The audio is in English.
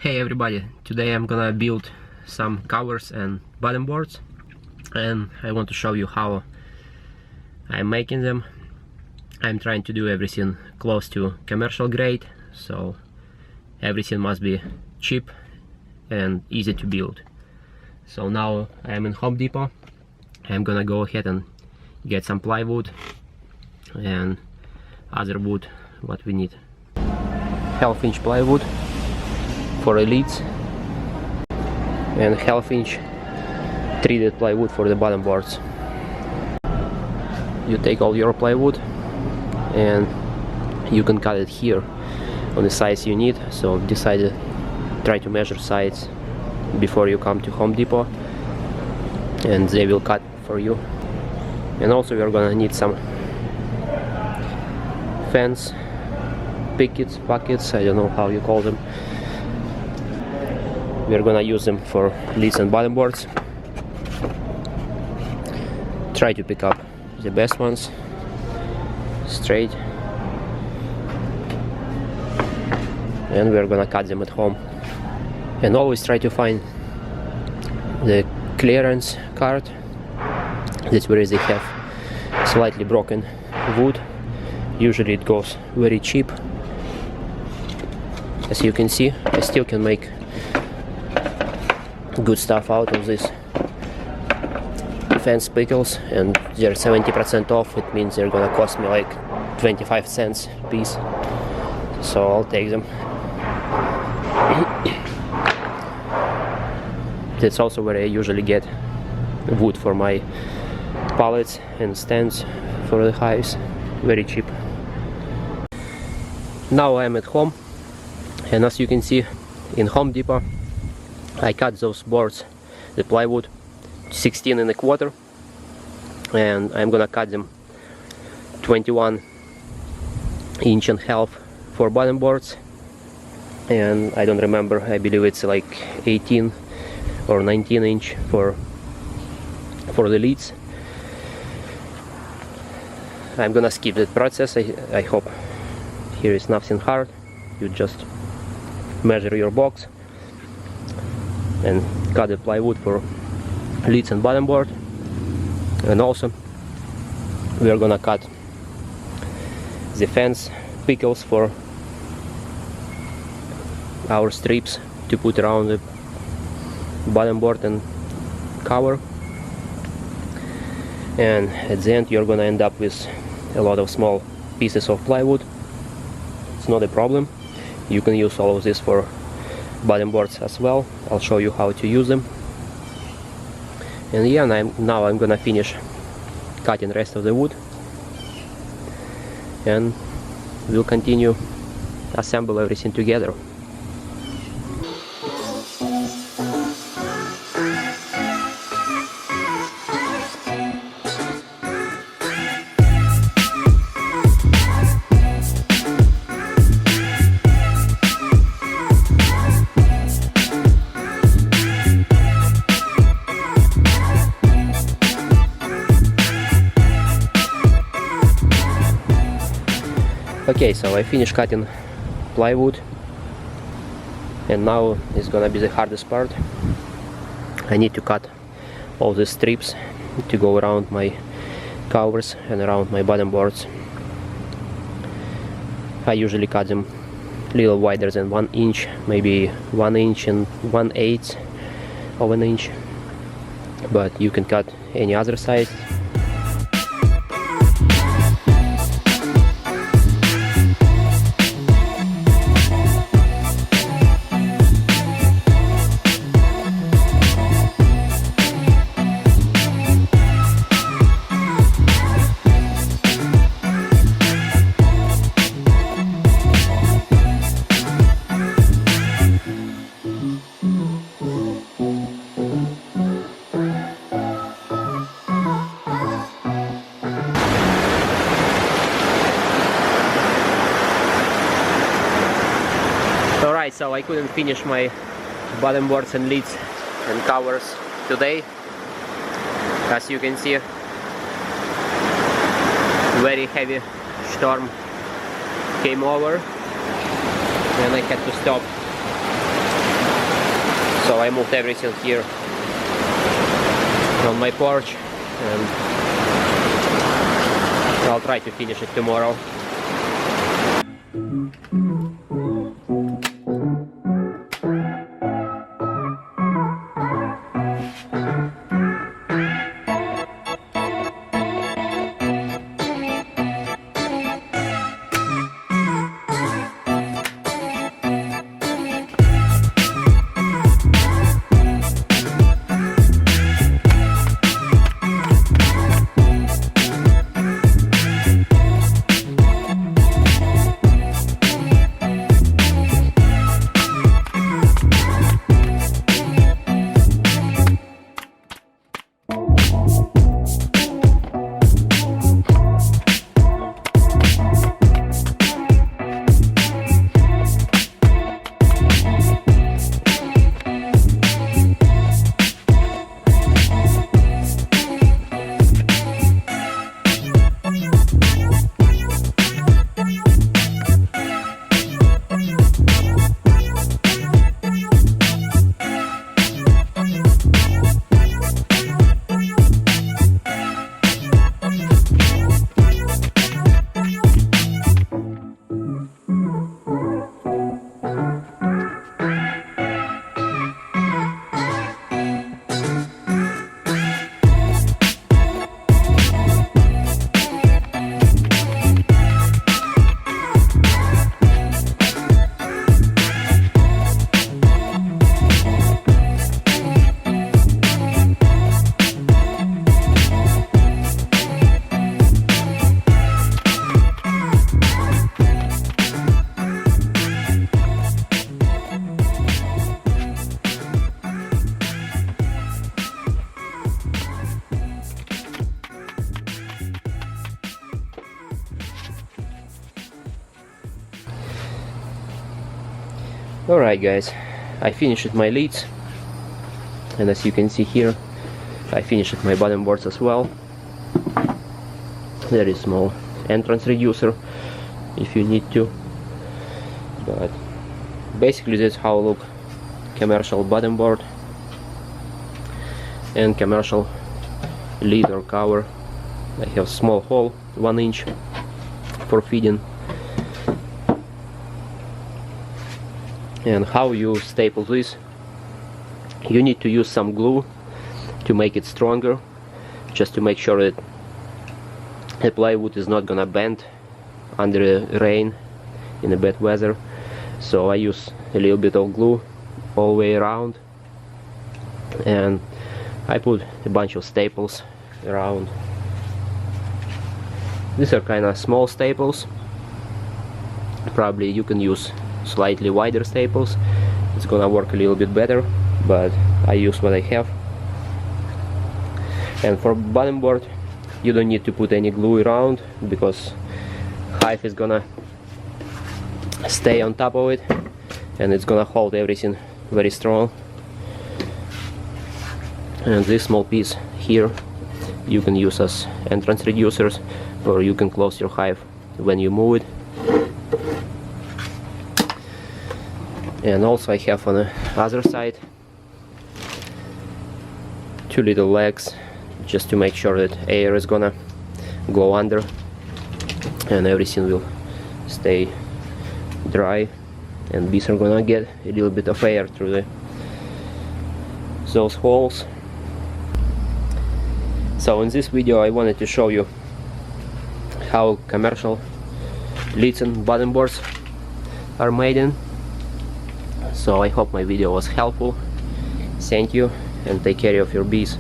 Hey everybody, today I'm gonna build some covers and bottom boards, and I want to show you how I'm making them. I'm trying to do everything close to commercial grade, so everything must be cheap and easy to build. So now I'm in Home Depot. I'm gonna go ahead and get some plywood and other wood what we need. 1/2 inch plywood for elites and 1/2 inch treated plywood for the bottom boards. You take all your plywood and you can cut it here on the size you need, so try to measure size before you come to Home Depot and they will cut for you. And also we're gonna need some fence pockets, I don't know how you call them. We're gonna use them for leads and bottom boards. Try to pick up the best ones, straight, and we're gonna cut them at home. And always try to find the clearance card. That's where they have slightly broken wood. Usually it goes very cheap. As you can see, I still can make good stuff out of this fence pickles, and they're 70% off. It means they're gonna cost me like 25 cents a piece, so I'll take them. That's also where I usually get wood for my pallets and stands for the hives, very cheap. Now I'm at home, and as you can see in Home Depot I cut those boards, the plywood, 16 1/4, and I'm gonna cut them 21 1.5 inch for bottom boards, and I don't remember, I believe it's like 18 or 19 inch for the leads. I'm gonna skip that process. I hope here is nothing hard. You just measure your box and cut the plywood for leads and bottom board. And also we are gonna cut the fence pickles for our strips to put around the bottom board and cover. And at the end you're gonna end up with a lot of small pieces of plywood. It's not a problem. You can use all of this for bottom boards as well. I'll show you how to use them. And yeah, now I'm gonna finish cutting the rest of the wood, and we'll continue assemble everything together. Okay, so I finished cutting plywood, and now it's gonna be the hardest part. I need to cut all the strips to go around my covers and around my bottom boards. I usually cut them a little wider than 1 inch, maybe 1 inch and 1/8 of an inch, but you can cut any other size. Alright, so I couldn't finish my bottom boards and leads and covers today. As you can see, very heavy storm came over and I had to stop So I moved everything here on my porch, and I'll try to finish it tomorrow. Alright guys, I finished my leads, and as you can see here, I finished my bottom boards as well. There is small entrance reducer if you need to, but basically that's how look commercial bottom board and commercial lid or cover. I have small hole 1 inch for feeding. And how you staple this, you need to use some glue to make it stronger, just to make sure that the plywood is not gonna bend under rain in a bad weather. So I use a little bit of glue all the way around, and I put a bunch of staples around. These are kind of small staples. Probably you can use slightly wider staples, it's gonna work a little bit better, but I use what I have. And for bottom board, you don't need to put any glue around, because Hive is gonna stay on top of it and it's gonna hold everything very strong. And this small piece here you can use as entrance reducers, or you can close your hive when you move it. And also I have on the other side 2 little legs, just to make sure that air is gonna go under and everything will stay dry, and bees are gonna get a little bit of air through those holes. So in this video I wanted to show you how commercial lids and bottom boards are made in. So I hope my video was helpful. Thank you, and take care of your bees.